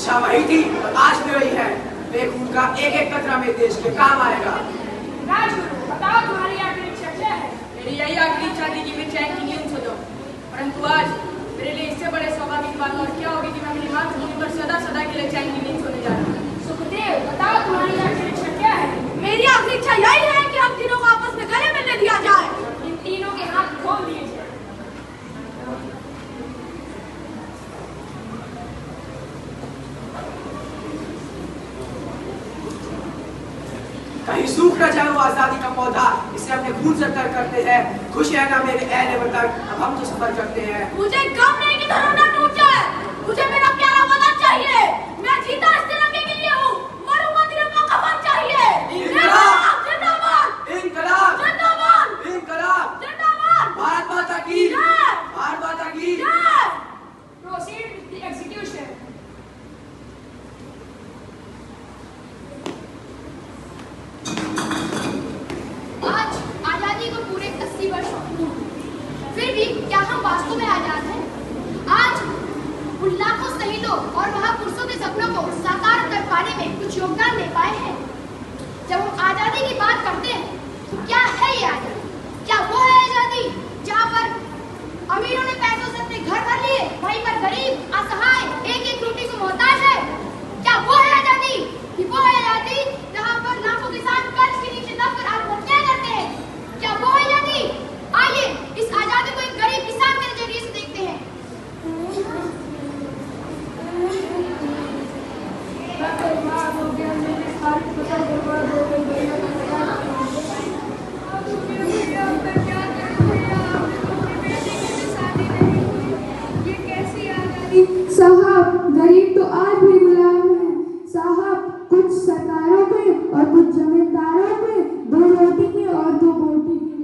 शिक्षा वही थी आज भी वही है। खून का एक एक कतरा मेरे देश के काम आएगा। राजगुरु, बताओ तुम्हारी आखिरी इच्छा क्या है? मेरी यही आखिरी इच्छा थी कि मैं चैन की नींद सो जाऊं, परंतु आज मेरे लिए इससे बड़े सौभाग्य की बात और क्या होगी कि मैं अपनी मातृभूमि पर सदा सदा के लिए चैन की नींद सोने जा रहा हूँ। सुखदेव, बताओ तुम्हारी आखिरी इच्छा क्या है? मेरी आखिरी इच्छा यही है कि हम तीनों को आपस में गले मिलने दिया जाए। इन तीनों के हाथ खोल दिए जाए। कहीं सूख न जाए वो आजादी का पौधा, इसे अपने खून से तर करते हैं। खुश है ना मेरे अहले वतन, अब हम तो सफर करते हैं। मुझे गम नहीं कि धर्म न टूट जाए। मुझे मेरा प्यारा वतन चाहिए। मैं जीता इस तिरंगे के लिए हूँ, मरूंगा तिरंगा कफन चाहिए। इंकलाब! जिंदाबाद! इंकलाब! जिंदाबाद! इंकलाब! जिंदाबाद! भारत माता की जय! भारत माता की जय! Proceed with the execution. आज आजादी को पूरे 80 वर्ष पूर्ण हुए। फिर भी क्या हम वास्तव में आजाद हैं? आज उन लाखों शहीदों और महापुरुषों के सपनों को साकार कर पाने में कुछ योगदान दे पाए हैं। जब हम आजादी की बात करते हैं तो क्या है ये आजादी? क्या वो है आजादी जहाँ पर अमीरों ने पैसों से अपने घर भर लिए, वहीं पर गरीब असहाय एक एक रोटी को मोहताज है? क्या वो है आजादी? कि वो है आजादी जहाँ पर लाखों किसान कर्ज के नीचे दबकर आत्महत्या करते हैं? क्या वो है आजादी? आइए इस आजादी को एक गरीब किसान के नजरिए से देखते हैं। साहब, गरीब तो आज भी गुलाम है साहब, कुछ सरकारों पे और कुछ जमींदारों पे, दो रोटी की और दो बोटी की।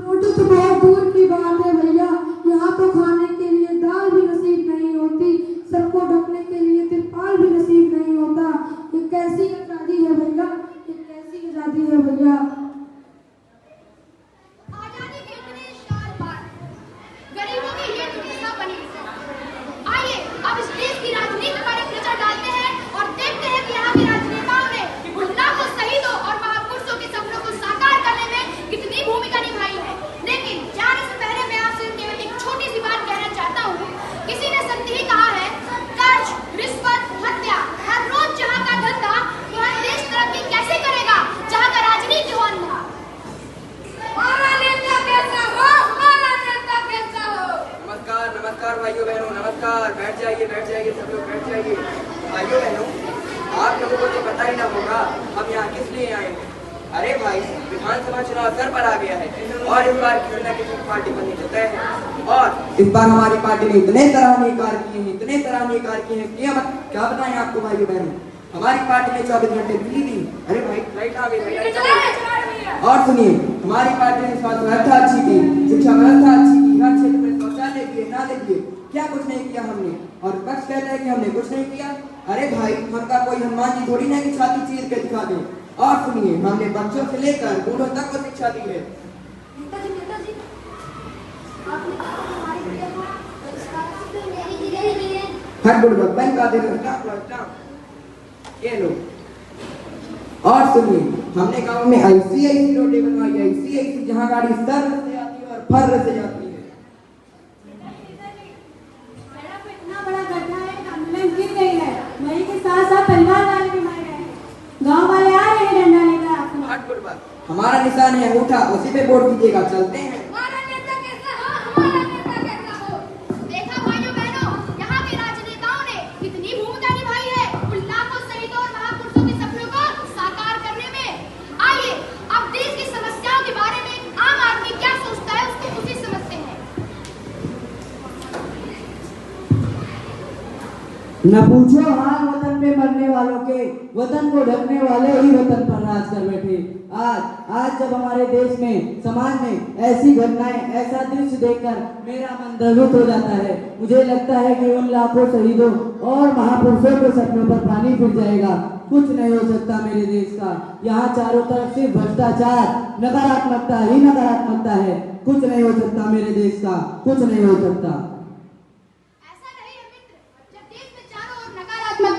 रोटी तो बहुत दूर की बात है भैया, यहाँ तो खाने के लिए दाल भी नसीब नहीं होती, सबको ढकने के लिए तिरपाल भी नसीब नहीं होता। ये कैसी आजादी है भैया, ये कैसी आजादी है भैया। आजादी के इतने साल बाद गरीबों की ये दुनिया बनी। आइए अब इस देश की राजनीति पर एक नजर डालते हैं और देखते हैं कि यहाँ के राजनेताओं ने उन लाखों शहीदों और महापुरुषों के सपनों को साकार करने में कितनी भूमिका निभाई है। लेकिन जाने से पहले मैं आपसे केवल एक छोटी सी बात कहना चाहता हूँ। किसी ने सत्य ही कहा है, कर्ज, रिश्वत, हत्या, हर रोज जहाँ का धंधा, वहाँ देश तरक्की कैसे करेगा जहाँ का राजनीति हो अंधा। हमारा नेता कैसा हो? हमारा नेता कैसा हो? नमस्कार नमस्कार भाइयों बहनों, नमस्कार। बैठ जाइए सब लोग बैठ जाइए। भाइयों बहनों, आप लोगों को तो पता ही ना होगा हम यहाँ किस लिए आए हैं। अरे भाई, विधानसभा चुनाव सर पर आ गया है और इस बार किसी न किसी पार्टी बनने को तय है। और इस बार हमारी पार्टी ने इतने सराहनीय कार्य किए हैं कि अब क्या बताएं आपको भाइयों बहनों। हमारी पार्टी ने 24 घंटे बिजली दी। अरे भाई लाइट आ गई। और सुनिए, हमारी पार्टी ने स्वास्थ्य व्यवस्था अच्छी की, शिक्षा व्यवस्था अच्छी की, हर क्षेत्र में शौचालय दिए, नाले दिए, क्या कुछ नहीं किया हमने। और विपक्ष कहता है कि हमने कुछ नहीं किया। अरे भाई, हमका कोई हनुमान जी थोड़ी ना कि छाती चीर के दिखा दें। और सुनिए, हमने बच्चों से लेकर बूढ़ों तक को शिक्षा दी है। नेताजी, आपने कहा हमारी बिटिया को मेरी जिले नहीं है। हर बुढ़ बैंक का दे ये लो। और सुनिए, हमने गांव में ऐसी रोडें बनवाई, ऐसी जहां गाड़ी सर से आती है और फर से जाती है। सड़क पे इतना बड़ा गड्ढा है, एम्बुलेंस गिर गई है, वही के साथ साथ परिवार वाले भी मर गए हैं। गांव वाले आ रहे हैं डंडा लेकर आपको। हट बुढ़, हमारा निशान है अंगूठा, उसी पे वोट दीजिएगा। चलते हैं। हमारा नेता कैसा हो? हमारा नेता कैसा हो? देखा भाइयों बहनों, यहाँ के राजनेताओं ने कितनी भूमिका निभाई है उन लाखों शहीदों और महापुरुषों के सपनों को साकार करने में। आइए अब देश की समस्याओं के बारे में आम आदमी क्या सोचता है उसको उसी समझते हैं। न पूछो हाल वतन में मरने वालों के, वतन को ढकने वाले ही वतन पर राज कर बैठे। आज जब हमारे देश में, समाज में ऐसी घटनाएं, ऐसा दृश्य देखकर मेरा मन द्रवित हो जाता है। मुझे लगता है कि उन लाखों शहीदों और महापुरुषों के सपनों पर पानी फिर जाएगा। कुछ नहीं हो सकता मेरे देश का। यहाँ चारों तरफ सिर्फ भ्रष्टाचार, नकारात्मकता ही नकारात्मकता है। कुछ नहीं हो सकता मेरे देश का, कुछ नहीं हो सकता। ऐसा नहीं है मित्र, जब देश में चारों ओर नकारात्मकता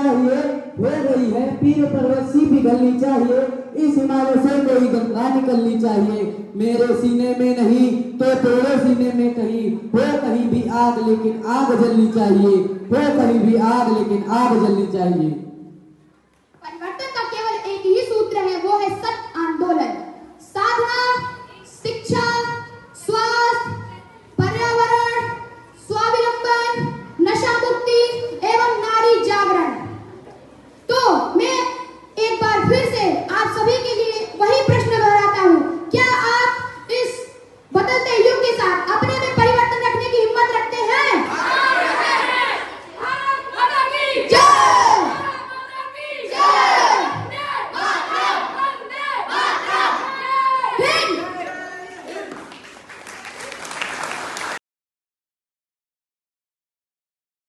चाहिए, हो गई है पीर पर्वत सी पिघलनी चाहिए, इस हिमालय से कोई गंगा निकलनी चाहिए। मेरे सीने में नहीं तो तेरे सीने में कहीं, हो कहीं भी आग लेकिन आग जलनी चाहिए, हो कहीं भी आग लेकिन आग जलनी चाहिए। परिवर्तन का केवल एक ही सूत्र है, वो है सत्य।